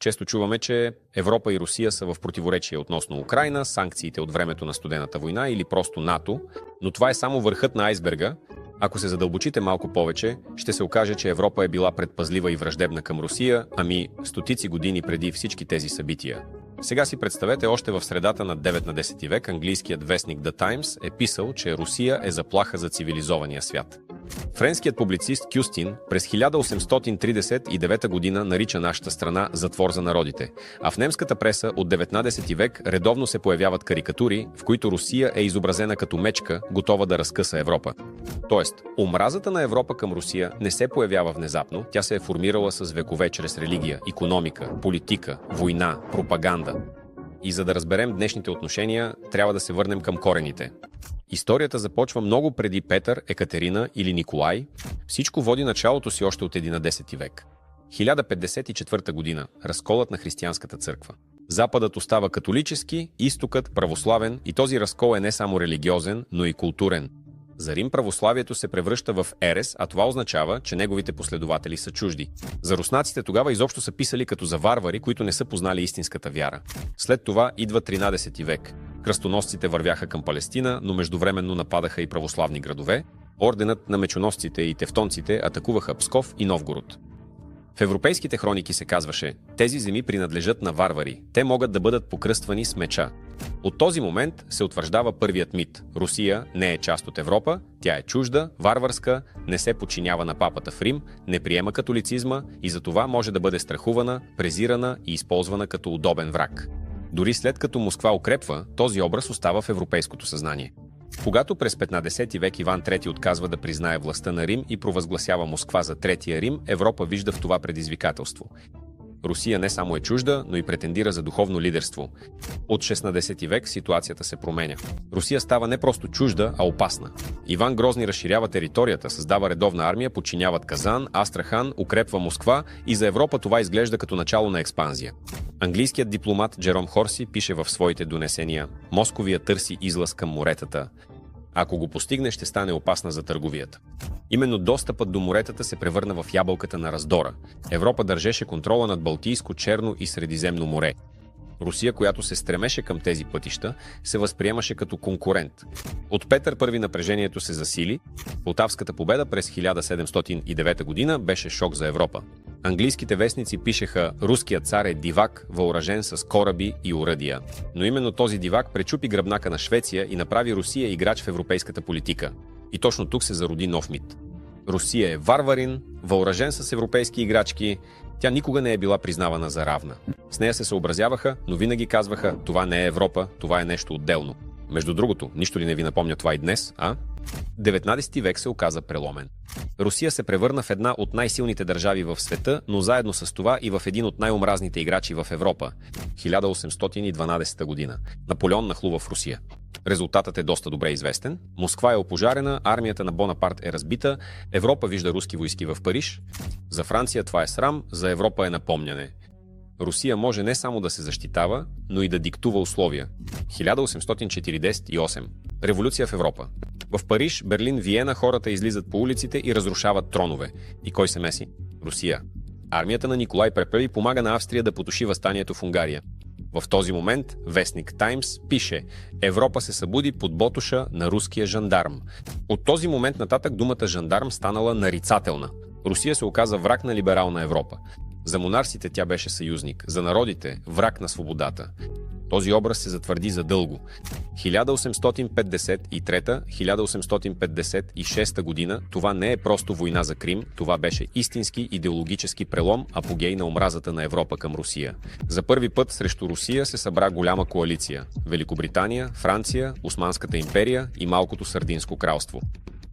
Често чуваме, че Европа и Русия са в противоречие относно Украйна, санкциите от времето на студената война или просто НАТО, но това е само върхът на айсберга. Ако се задълбочите малко повече, ще се окаже, че Европа е била предпазлива и враждебна към Русия, стотици години преди всички тези събития. Сега си представете, още в средата на 9-10 век английският вестник The Times е писал, че Русия е заплаха за цивилизования свят. Френският публицист Кюстин през 1839 година нарича нашата страна затвор за народите, а в немската преса от 19 век редовно се появяват карикатури, в които Русия е изобразена като мечка, готова да разкъса Европа. Тоест, омразата на Европа към Русия не се появява внезапно, тя се е формирала с векове чрез религия, икономика, политика, война, пропаганда. И за да разберем днешните отношения, трябва да се върнем към корените. Историята започва много преди Петър, Екатерина или Николай. Всичко води началото си още от 11 век. 1054 година – разколът на християнската църква. Западът остава католически, изтокът – православен и този разкол е не само религиозен, но и културен. За Рим православието се превръща в ерес, а това означава, че неговите последователи са чужди. За руснаците тогава изобщо са писали като за варвари, които не са познали истинската вяра. След това идва 13 век. Кръстоносците вървяха към Палестина, но междувременно нападаха и православни градове. Орденът на мечоносците и тевтонците атакуваха Псков и Новгород. В европейските хроники се казваше: тези земи принадлежат на варвари, те могат да бъдат покръствани с меча. От този момент се утвърждава първият мит. Русия не е част от Европа, тя е чужда, варварска, не се подчинява на папата в Рим, не приема католицизма и затова може да бъде страхувана, презирана и използвана като удобен враг. Дори след като Москва укрепва, този образ остава в европейското съзнание. Когато през 15 век Иван III отказва да признае властта на Рим и провъзгласява Москва за Третия Рим, Европа вижда в това предизвикателство. Русия не само е чужда, но и претендира за духовно лидерство. От 16 век ситуацията се променя. Русия става не просто чужда, а опасна. Иван Грозни разширява територията, създава редовна армия, подчиняват Казан, Астрахан, укрепва Москва и за Европа това изглежда като начало на експанзия. Английският дипломат Джером Хорси пише в своите донесения: Московия търси излаз към моретата. Ако го постигне, ще стане опасна за търговията. Именно достъпът до моретата се превърна в ябълката на раздора. Европа държеше контрола над Балтийско, Черно и Средиземно море. Русия, която се стремеше към тези пътища, се възприемаше като конкурент. От Петър I напрежението се засили. Полтавската победа през 1709 година беше шок за Европа. Английските вестници пишеха: руският цар е дивак, въоръжен с кораби и оръдия. Но именно този дивак пречупи гръбнака на Швеция и направи Русия играч в европейската политика. И точно тук се зароди нов мит. Русия е варварин, въоръжен с европейски играчки. Тя никога не е била признавана за равна. С нея се съобразяваха, но винаги казваха: това не е Европа, това е нещо отделно. Между другото, нищо ли не ви напомня това и днес, а? 19 век се оказа преломен. Русия се превърна в една от най-силните държави в света, но заедно с това и в един от най-омразните играчи в Европа. 1812 година. Наполеон нахлува в Русия. Резултатът е доста добре известен. Москва е опожарена, армията на Бонапарт е разбита, Европа вижда руски войски в Париж. За Франция това е срам, за Европа е напомняне. Русия може не само да се защитава, но и да диктува условия. 1848. Революция в Европа. В Париж, Берлин, Виена хората излизат по улиците и разрушават тронове. И кой се меси? Русия. Армията на Николай I помага на Австрия да потуши въстанието в Унгария. В този момент вестник Таймс пише: Европа се събуди под ботоша на руския жандарм. От този момент нататък думата жандарм станала нарицателна. Русия се оказа враг на либерална Европа. За монарсите тя беше съюзник, за народите – враг на свободата. Този образ се затвърди задълго. 1853-1856 година това не е просто война за Крим, това беше истински идеологически прелом, апогей на омразата на Европа към Русия. За първи път срещу Русия се събра голяма коалиция – Великобритания, Франция, Османската империя и малкото Сардинско кралство.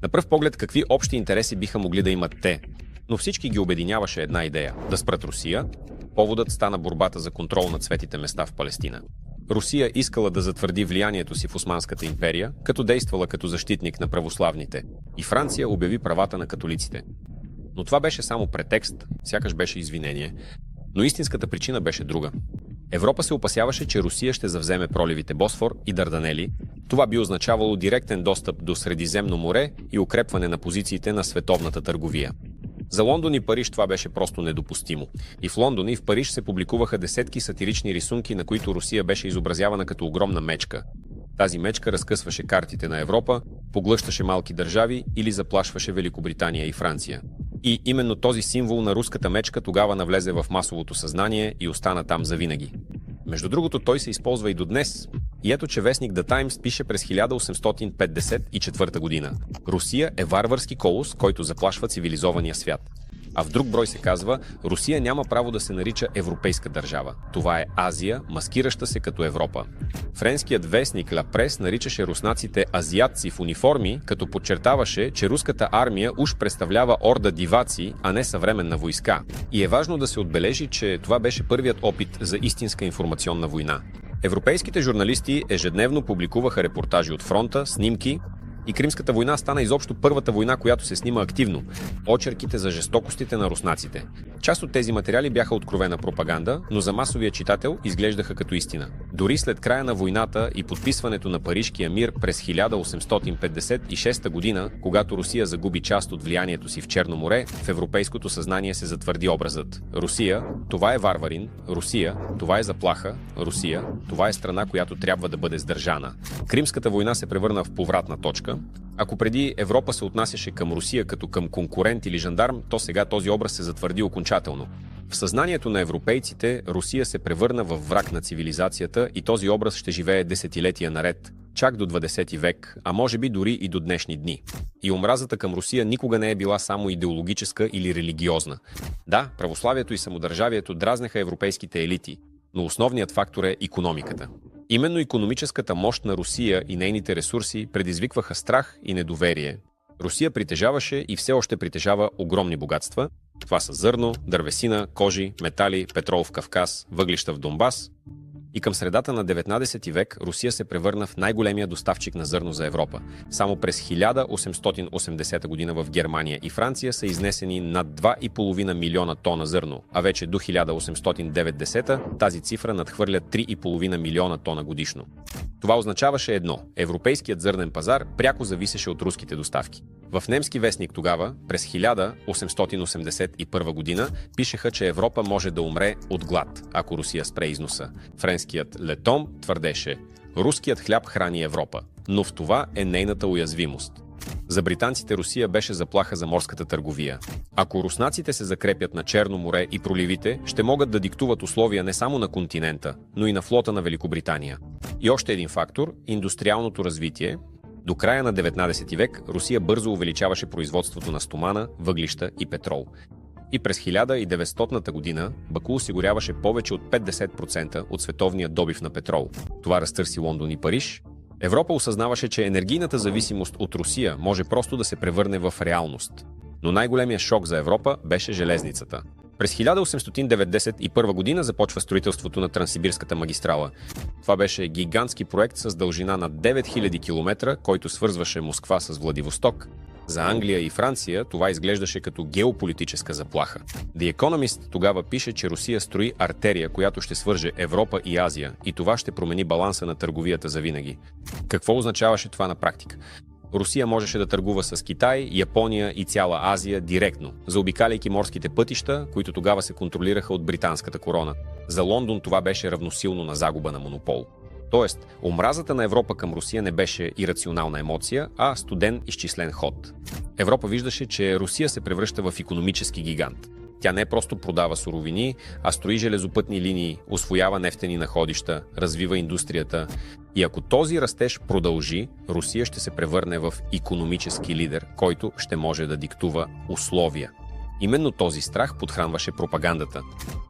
На пръв поглед какви общи интереси биха могли да имат те? Но всички ги обединяваше една идея – да спрат Русия. Поводът стана борбата за контрол над светите места в Палестина. Русия искала да затвърди влиянието си в Османската империя, като действала като защитник на православните. И Франция обяви правата на католиците. Но това беше само претекст, сякаш беше извинение. Но истинската причина беше друга. Европа се опасяваше, че Русия ще завземе проливите Босфор и Дарданели. Това би означавало директен достъп до Средиземно море и укрепване на позициите на световната търговия. За Лондон и Париж това беше просто недопустимо. И в Лондон и в Париж се публикуваха десетки сатирични рисунки, на които Русия беше изобразявана като огромна мечка. Тази мечка разкъсваше картите на Европа, поглъщаше малки държави или заплашваше Великобритания и Франция. И именно този символ на руската мечка тогава навлезе в масовото съзнание и остана там завинаги. Между другото, той се използва и до днес. И ето, че вестник The Times пише през 1854 година: Русия е варварски колос, който заплашва цивилизования свят. А в друг брой се казва: Русия няма право да се нарича европейска държава. Това е Азия, маскираща се като Европа. Френският вестник La Presse наричаше руснаците азиатци в униформи, като подчертаваше, че руската армия уж представлява орда диваци, а не съвременна войска. И е важно да се отбележи, че това беше първият опит за истинска информационна война. Европейските журналисти ежедневно публикуваха репортажи от фронта, снимки, и Кримската война стана изобщо първата война, която се снима активно. Очерките за жестокостите на руснаците. Част от тези материали бяха откровена пропаганда, но за масовия читател изглеждаха като истина. Дори след края на войната и подписването на Парижкия мир през 1856 година, когато Русия загуби част от влиянието си в Черно море, в европейското съзнание се затвърди образът: Русия, това е варварин; Русия, това е заплаха; Русия, това е страна, която трябва да бъде сдържана. Кримската война се превърна в повратна точка. Ако преди Европа се отнасяше към Русия като към конкурент или жандарм, то сега този образ се затвърди окончателно. В съзнанието на европейците Русия се превърна в враг на цивилизацията и този образ ще живее десетилетия наред, чак до 20 век, а може би дори и до днешни дни. И омразата към Русия никога не е била само идеологическа или религиозна. Да, православието и самодържавието дразнеха европейските елити, но основният фактор е икономиката. Именно икономическата мощ на Русия и нейните ресурси предизвикваха страх и недоверие. Русия притежаваше и все още притежава огромни богатства. Това са зърно, дървесина, кожи, метали, петрол в Кавказ, въглища в Донбас. И към средата на 19 век Русия се превърна в най-големия доставчик на зърно за Европа. Само през 1880 година в Германия и Франция са изнесени над 2,5 милиона тона зърно, а вече до 1890 тази цифра надхвърля 3,5 милиона тона годишно. Това означаваше едно: европейският зърнен пазар пряко зависеше от руските доставки. В немски вестник тогава, през 1881 година, пишеха, че Европа може да умре от глад, ако Русия спре износа. Френският Летом твърдеше: руският хляб храни Европа, но в това е нейната уязвимост. За британците Русия беше заплаха за морската търговия. Ако руснаците се закрепят на Черно море и проливите, ще могат да диктуват условия не само на континента, но и на флота на Великобритания. И още един фактор – индустриалното развитие. До края на 19 век Русия бързо увеличаваше производството на стомана, въглища и петрол. И през 1900 година Баку осигуряваше повече от 50% от световния добив на петрол. Това разтърси Лондон и Париж. Европа осъзнаваше, че енергийната зависимост от Русия може просто да се превърне в реалност. Но най-големият шок за Европа беше железницата. През 1891 година започва строителството на Транссибирската магистрала. Това беше гигантски проект с дължина на 9000 км, който свързваше Москва с Владивосток. За Англия и Франция това изглеждаше като геополитическа заплаха. The Economist тогава пише, че Русия строи артерия, която ще свърже Европа и Азия, и това ще промени баланса на търговията завинаги. Какво означаваше това на практика? Русия можеше да търгува с Китай, Япония и цяла Азия директно, заобикаляйки морските пътища, които тогава се контролираха от британската корона. За Лондон това беше равносилно на загуба на монопол. Тоест, омразата на Европа към Русия не беше ирационална емоция, а студен, изчислен ход. Европа виждаше, че Русия се превръща в икономически гигант. Тя не просто продава суровини, а строи железопътни линии, усвоява нефтени находища, развива индустрията. И ако този растеж продължи, Русия ще се превърне в икономически лидер, който ще може да диктува условия. Именно този страх подхранваше пропагандата.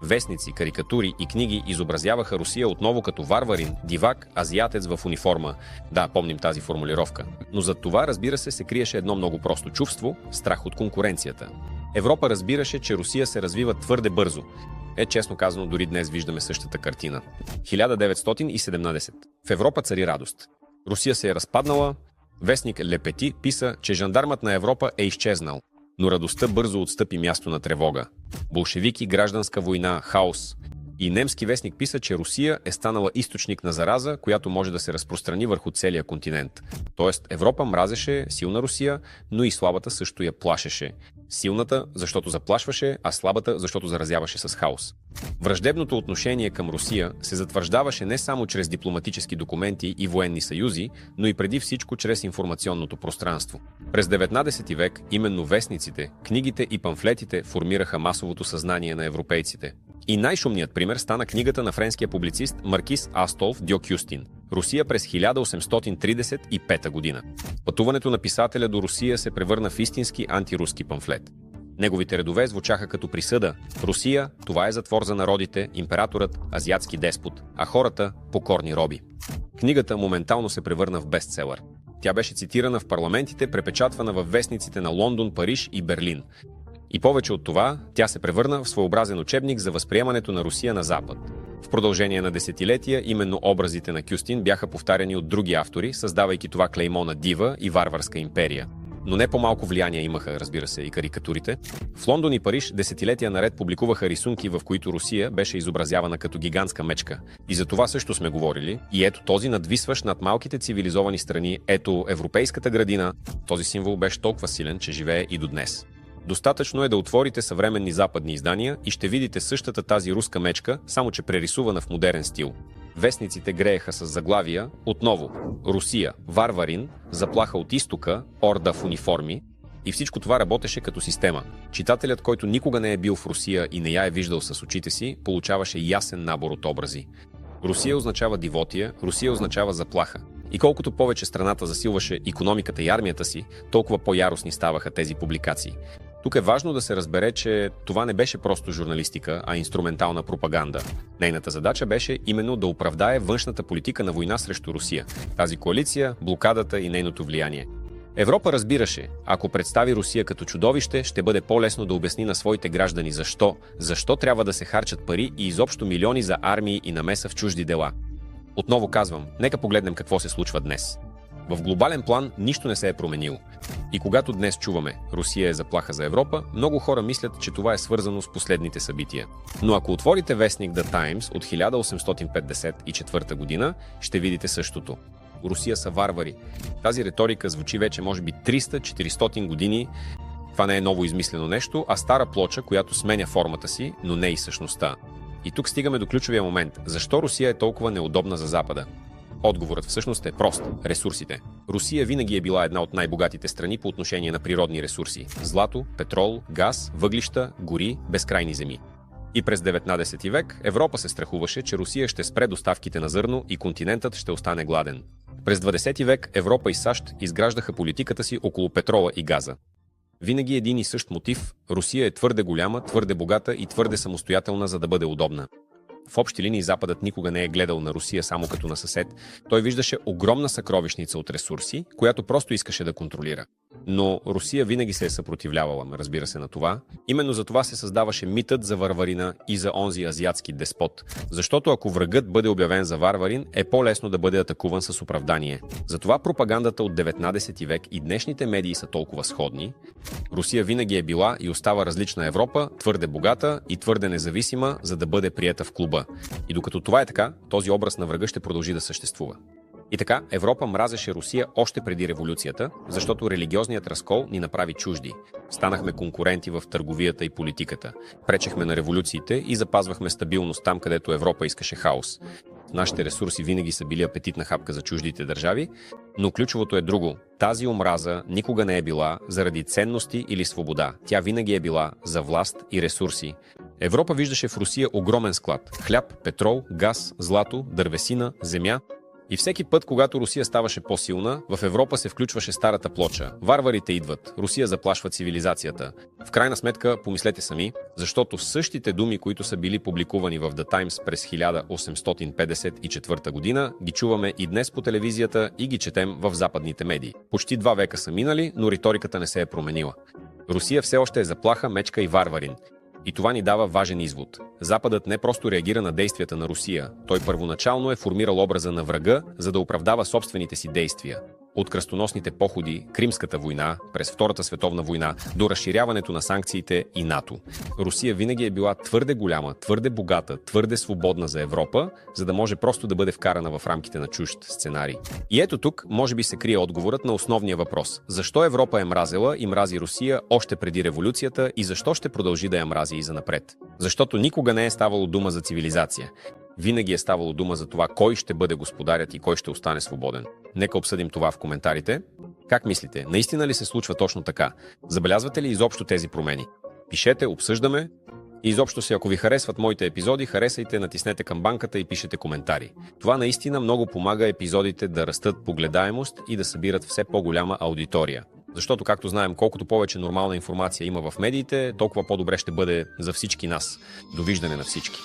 Вестници, карикатури и книги изобразяваха Русия отново като варварин, дивак, азиатец в униформа. Да, помним тази формулировка. Но зад това, разбира се, се криеше едно много просто чувство – страх от конкуренцията. Европа разбираше, че Русия се развива твърде бързо. Честно казано, дори днес виждаме същата картина. 1917. В Европа цари радост. Русия се е разпаднала. Вестник Лепети писа, че жандармът на Европа е изчезнал. Но радостта бързо отстъпи място на тревога. Болшевики, гражданска война, хаос. И немски вестник писа, че Русия е станала източник на зараза, която може да се разпространи върху целия континент. Тоест, Европа мразеше силна Русия, но и слабата също я плашеше. Силната, защото заплашваше, а слабата, защото заразяваше с хаос. Враждебното отношение към Русия се затвърждаваше не само чрез дипломатически документи и военни съюзи, но и преди всичко чрез информационното пространство. През 19 век именно вестниците, книгите и памфлетите формираха масовото съзнание на европейците. И най-шумният пример стана книгата на френския публицист Маркис Астолф Дьо Кюстин «Русия през 1835 година». Пътуването на писателя до Русия се превърна в истински антируски памфлет. Неговите редове звучаха като присъда: Русия, това е затвор за народите, императорът, азиатски деспот, а хората – покорни роби. Книгата моментално се превърна в бестселър. Тя беше цитирана в парламентите, препечатвана във вестниците на Лондон, Париж и Берлин. И повече от това, тя се превърна в своеобразен учебник за възприемането на Русия на Запад. В продължение на десетилетия именно образите на Кюстин бяха повтаряни от други автори, създавайки това клеймо на дива и варварска империя. Но не по-малко влияние имаха, разбира се, и карикатурите. В Лондон и Париж десетилетия наред публикуваха рисунки, в които Русия беше изобразявана като гигантска мечка. И за това също сме говорили. И ето този надвисващ над малките цивилизовани страни, ето европейската градина, този символ беше толкова силен, че живее и до днес. Достатъчно е да отворите съвременни западни издания и ще видите същата тази руска мечка, само че прерисувана в модерен стил. Вестниците грееха с заглавия отново: Русия, варварин, заплаха от изтока, орда в униформи. И всичко това работеше като система. Читателят, който никога не е бил в Русия и не я е виждал с очите си, получаваше ясен набор от образи. Русия означава дивотия, Русия означава заплаха. И колкото повече страната засилваше икономиката и армията си, толкова по-яростни ставаха тези публикации. Тук е важно да се разбере, че това не беше просто журналистика, а инструментална пропаганда. Нейната задача беше именно да оправдае външната политика на война срещу Русия, тази коалиция, блокадата и нейното влияние. Европа разбираше, ако представи Русия като чудовище, ще бъде по-лесно да обясни на своите граждани защо трябва да се харчат пари и изобщо милиони за армии и намеса в чужди дела. Отново казвам, нека погледнем какво се случва днес. В глобален план нищо не се е променило. И когато днес чуваме Русия е заплаха за Европа, много хора мислят, че това е свързано с последните събития. Но ако отворите вестник The Times от 1854 година, ще видите същото. Русия са варвари. Тази риторика звучи вече може би 300-400 години. Това не е ново измислено нещо, а стара плоча, която сменя формата си, но не и същността. И тук стигаме до ключовия момент. Защо Русия е толкова неудобна за Запада? Отговорът всъщност е прост – ресурсите. Русия винаги е била една от най-богатите страни по отношение на природни ресурси – злато, петрол, газ, въглища, гори, безкрайни земи. И през 19 век Европа се страхуваше, че Русия ще спре доставките на зърно и континентът ще остане гладен. През 20 век Европа и САЩ изграждаха политиката си около петрола и газа. Винаги един и същ мотив – Русия е твърде голяма, твърде богата и твърде самостоятелна, за да бъде удобна. В общи линии Западът никога не е гледал на Русия само като на съсед. Той виждаше огромна съкровищница от ресурси, която просто искаше да контролира. Но Русия винаги се е съпротивлявала, разбира се, на това. Именно за това се създаваше митът за варварина и за онзи азиатски деспот. Защото ако врагът бъде обявен за варварин, е по-лесно да бъде атакуван с оправдание. Затова пропагандата от 19 век и днешните медии са толкова сходни. Русия винаги е била и остава различна Европа, твърде богата и твърде независима, за да бъде приета в клуба. И докато това е така, този образ на врага ще продължи да съществува. И така, Европа мразеше Русия още преди революцията, защото религиозният разкол ни направи чужди. Станахме конкуренти в търговията и политиката. Пречехме на революциите и запазвахме стабилност там, където Европа искаше хаос. Нашите ресурси винаги са били апетитна хапка за чуждите държави, но ключовото е друго. Тази омраза никога не е била заради ценности или свобода. Тя винаги е била за власт и ресурси. Европа виждаше в Русия огромен склад – хляб, петрол, газ, злато, дървесина, земя. И всеки път, когато Русия ставаше по-силна, в Европа се включваше старата плоча. Варварите идват, Русия заплашва цивилизацията. В крайна сметка, помислете сами, защото същите думи, които са били публикувани в The Times през 1854 година, ги чуваме и днес по телевизията и ги четем в западните медии. Почти 2 века са минали, но риториката не се е променила. Русия все още е заплаха, мечка и варварин. И това ни дава важен извод. Западът не просто реагира на действията на Русия. Той първоначално е формирал образа на врага, за да оправдава собствените си действия. От кръстоносните походи, Кримската война, през Втората световна война, до разширяването на санкциите и НАТО. Русия винаги е била твърде голяма, твърде богата, твърде свободна за Европа, за да може просто да бъде вкарана в рамките на чужд сценарий. И ето тук, може би се крие отговорът на основния въпрос. Защо Европа е мразела и мрази Русия още преди революцията и защо ще продължи да я мрази и занапред? Защото никога не е ставало дума за цивилизация. Винаги е ставало дума за това кой ще бъде господарят и кой ще остане свободен. Нека обсъдим това в коментарите. Как мислите, наистина ли се случва точно така? Забелязвате ли изобщо тези промени? Пишете, обсъждаме. И изобщо си, ако ви харесват моите епизоди, харесайте, натиснете камбанката и пишете коментари. Това наистина много помага епизодите да растат по гледаемост и да събират все по-голяма аудитория. Защото, както знаем, колкото повече нормална информация има в медиите, толкова по-добре ще бъде за всички нас. Довиждане на всички!